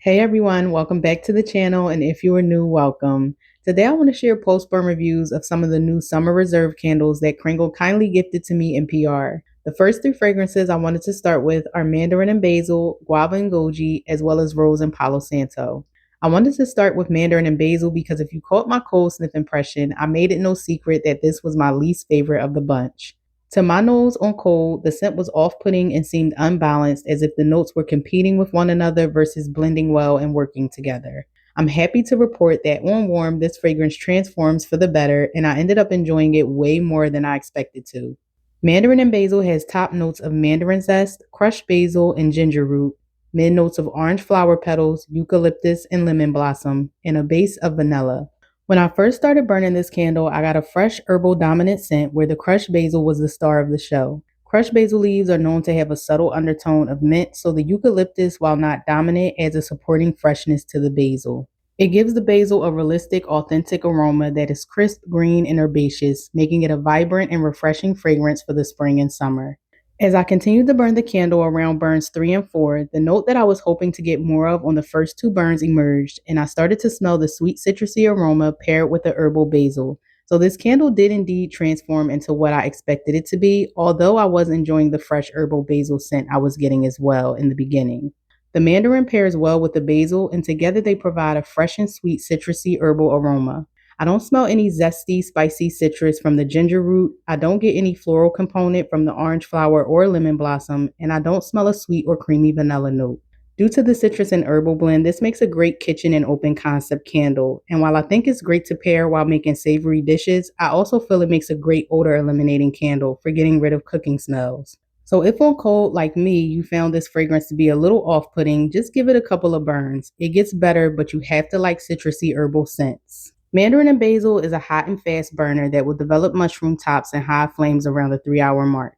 Hey everyone, welcome back to the channel, and if you are new, welcome. Today I want to share post-burn reviews of some of the new Summer Reserve candles that Kringle kindly gifted to me in PR. The first three fragrances I wanted to start with are Mandarin and Basil, Guava and Goji, as well as Rose and Palo Santo. I wanted to start with Mandarin and Basil because if you caught my cold sniff impression, I made it no secret that this was my least favorite of the bunch. To my nose on cold, the scent was off-putting and seemed unbalanced, as if the notes were competing with one another versus blending well and working together. I'm happy to report that on warm, this fragrance transforms for the better, and I ended up enjoying it way more than I expected to. Mandarin and Basil has top notes of mandarin zest, crushed basil, and ginger root, mid notes of orange flower petals, eucalyptus, and lemon blossom, and a base of vanilla. When I first started burning this candle, I got a fresh herbal dominant scent where the crushed basil was the star of the show. Crushed basil leaves are known to have a subtle undertone of mint, so the eucalyptus, while not dominant, adds a supporting freshness to the basil. It gives the basil a realistic, authentic aroma that is crisp, green, and herbaceous, making it a vibrant and refreshing fragrance for the spring and summer. As I continued to burn the candle around burns 3 and 4, the note that I was hoping to get more of on the first two burns emerged, and I started to smell the sweet citrusy aroma paired with the herbal basil. So this candle did indeed transform into what I expected it to be, although I was enjoying the fresh herbal basil scent I was getting as well in the beginning. The mandarin pairs well with the basil, and together they provide a fresh and sweet citrusy herbal aroma. I don't smell any zesty, spicy citrus from the ginger root. I don't get any floral component from the orange flower or lemon blossom, and I don't smell a sweet or creamy vanilla note. Due to the citrus and herbal blend, this makes a great kitchen and open concept candle. And while I think it's great to pair while making savory dishes, I also feel it makes a great odor eliminating candle for getting rid of cooking smells. So if on cold like me, you found this fragrance to be a little off-putting, just give it a couple of burns. It gets better, but you have to like citrusy herbal scents. Mandarin and basil is a hot and fast burner that will develop mushroom tops and high flames around the 3 hour mark.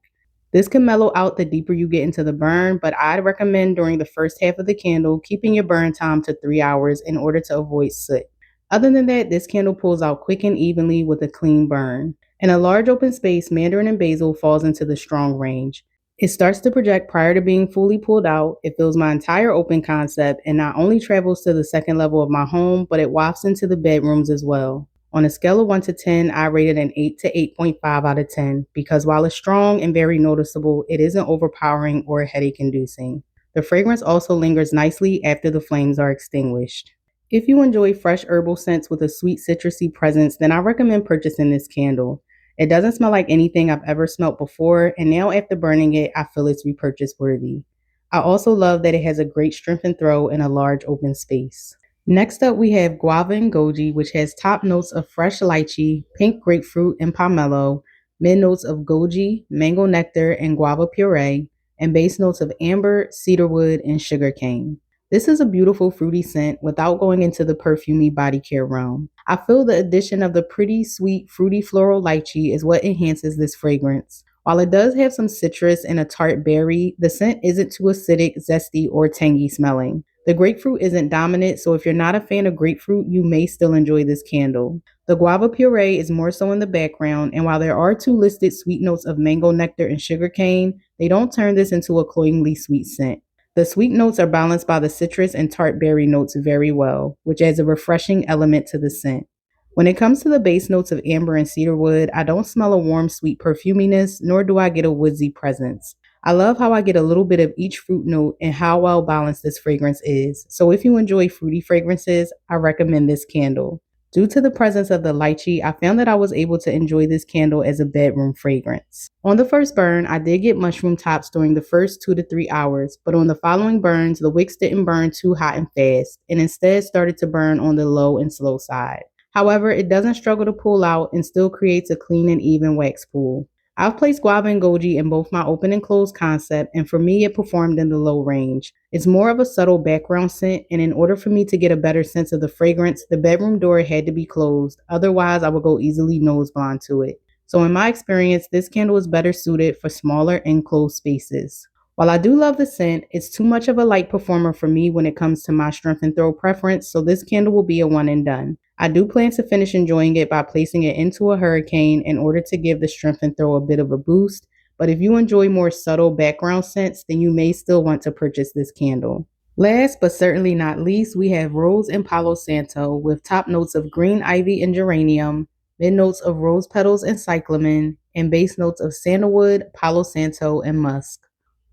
This can mellow out the deeper you get into the burn, but I'd recommend during the first half of the candle keeping your burn time to 3 hours in order to avoid soot. Other than that, this candle pulls out quick and evenly with a clean burn. In a large open space, Mandarin and basil falls into the strong range. It starts to project prior to being fully pulled out. It fills my entire open concept and not only travels to the second level of my home, but it wafts into the bedrooms as well. On a scale of 1 to 10, I rate it an 8 to 8.5 out of 10 because while it's strong and very noticeable, it isn't overpowering or headache inducing. The fragrance also lingers nicely after the flames are extinguished. If you enjoy fresh herbal scents with a sweet citrusy presence, then I recommend purchasing this candle. It doesn't smell like anything I've ever smelt before, and now after burning it, I feel it's repurchase worthy. I also love that it has a great strength and throw in a large open space. Next up, we have Guava and Goji, which has top notes of fresh lychee, pink grapefruit, and pomelo, mid notes of goji, mango nectar, and guava puree, and base notes of amber, cedarwood, and sugarcane. This is a beautiful fruity scent without going into the perfumey body care realm. I feel the addition of the pretty, sweet, fruity floral lychee is what enhances this fragrance. While it does have some citrus and a tart berry, the scent isn't too acidic, zesty, or tangy smelling. The grapefruit isn't dominant, so if you're not a fan of grapefruit, you may still enjoy this candle. The guava puree is more so in the background, and while there are two listed sweet notes of mango nectar and sugarcane, they don't turn this into a cloyingly sweet scent. The sweet notes are balanced by the citrus and tart berry notes very well, which adds a refreshing element to the scent. When it comes to the base notes of amber and cedarwood, I don't smell a warm, sweet perfuminess, nor do I get a woodsy presence. I love how I get a little bit of each fruit note and how well balanced this fragrance is. So if you enjoy fruity fragrances, I recommend this candle. Due to the presence of the lychee, I found that I was able to enjoy this candle as a bedroom fragrance. On the first burn, I did get mushroom tops during the first 2 to 3 hours, but on the following burns, the wicks didn't burn too hot and fast, and instead started to burn on the low and slow side. However, it doesn't struggle to pull out and still creates a clean and even wax pool. I've placed Guava and Goji in both my open and closed concept, and for me, it performed in the low range. It's more of a subtle background scent, and in order for me to get a better sense of the fragrance, the bedroom door had to be closed. Otherwise, I would go easily nose blind to it. So in my experience, this candle is better suited for smaller enclosed spaces. While I do love the scent, it's too much of a light performer for me when it comes to my strength and throw preference, so this candle will be a one and done. I do plan to finish enjoying it by placing it into a hurricane in order to give the strength and throw a bit of a boost, but if you enjoy more subtle background scents, then you may still want to purchase this candle. Last but certainly not least, we have Rose and Palo Santo with top notes of green ivy and geranium, mid notes of rose petals and cyclamen, and base notes of sandalwood, Palo Santo, and musk.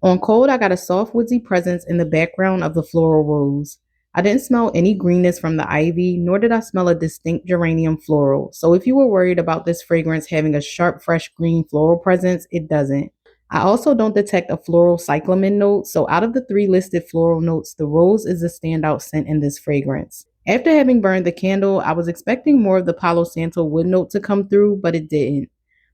On cold, I got a soft woodsy presence in the background of the floral rose. I didn't smell any greenness from the ivy, nor did I smell a distinct geranium floral. So if you were worried about this fragrance having a sharp, fresh green floral presence, it doesn't. I also don't detect a floral cyclamen note, so out of the three listed floral notes, the rose is the standout scent in this fragrance. After having burned the candle, I was expecting more of the Palo Santo wood note to come through, but it didn't.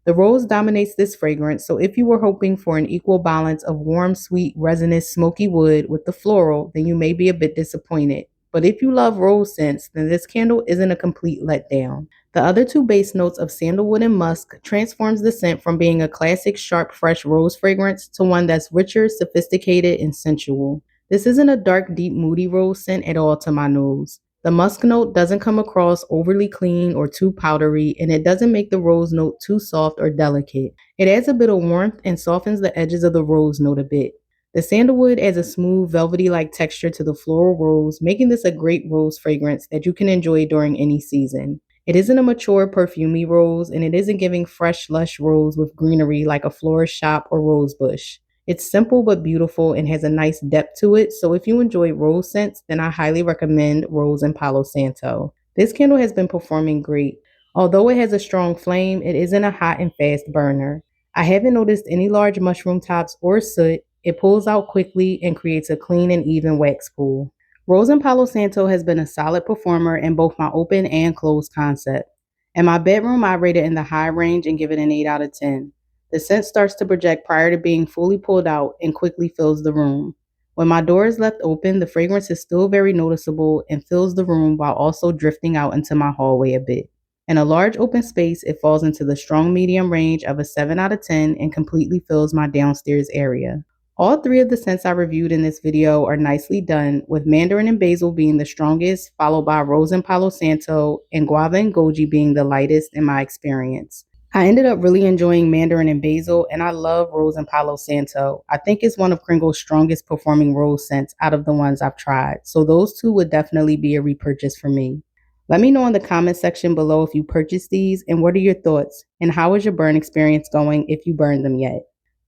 The rose dominates this fragrance, so if you were hoping for an equal balance of warm, sweet, resinous, smoky wood with the floral, then you may be a bit disappointed. But if you love rose scents, then this candle isn't a complete letdown. The other two base notes of sandalwood and musk transforms the scent from being a classic sharp fresh rose fragrance to one that's richer, sophisticated, and sensual. This isn't a dark, deep, moody rose scent at all to my nose. The musk note doesn't come across overly clean or too powdery, and it doesn't make the rose note too soft or delicate. It adds a bit of warmth and softens the edges of the rose note a bit. The sandalwood adds a smooth, velvety-like texture to the floral rose, making this a great rose fragrance that you can enjoy during any season. It isn't a mature, perfumey rose, and it isn't giving fresh, lush rose with greenery like a florist shop or rose bush. It's simple but beautiful and has a nice depth to it, so if you enjoy rose scents, then I highly recommend Rose and Palo Santo. This candle has been performing great. Although it has a strong flame, it isn't a hot and fast burner. I haven't noticed any large mushroom tops or soot. It pulls out quickly and creates a clean and even wax pool. Rose and Palo Santo has been a solid performer in both my open and closed concept. In my bedroom, I rate it in the high range and give it an 8 out of 10. The scent starts to project prior to being fully pulled out and quickly fills the room. When my door is left open, the fragrance is still very noticeable and fills the room while also drifting out into my hallway a bit. In a large open space, it falls into the strong medium range of a 7 out of 10 and completely fills my downstairs area. All three of the scents I reviewed in this video are nicely done, with Mandarin and Basil being the strongest, followed by Rose and Palo Santo, and Guava and Goji being the lightest in my experience. I ended up really enjoying Mandarin and Basil, and I love Rose and Palo Santo. I think it's one of Kringle's strongest performing rose scents out of the ones I've tried, so those two would definitely be a repurchase for me. Let me know in the comment section below if you purchased these and what are your thoughts, and how is your burn experience going if you burned them yet.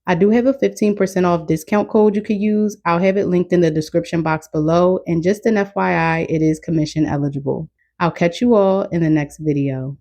I do have a 15% off discount code you could use. I'll have it linked in the description box below, and just an FYI, it is commission eligible. I'll catch you all in the next video.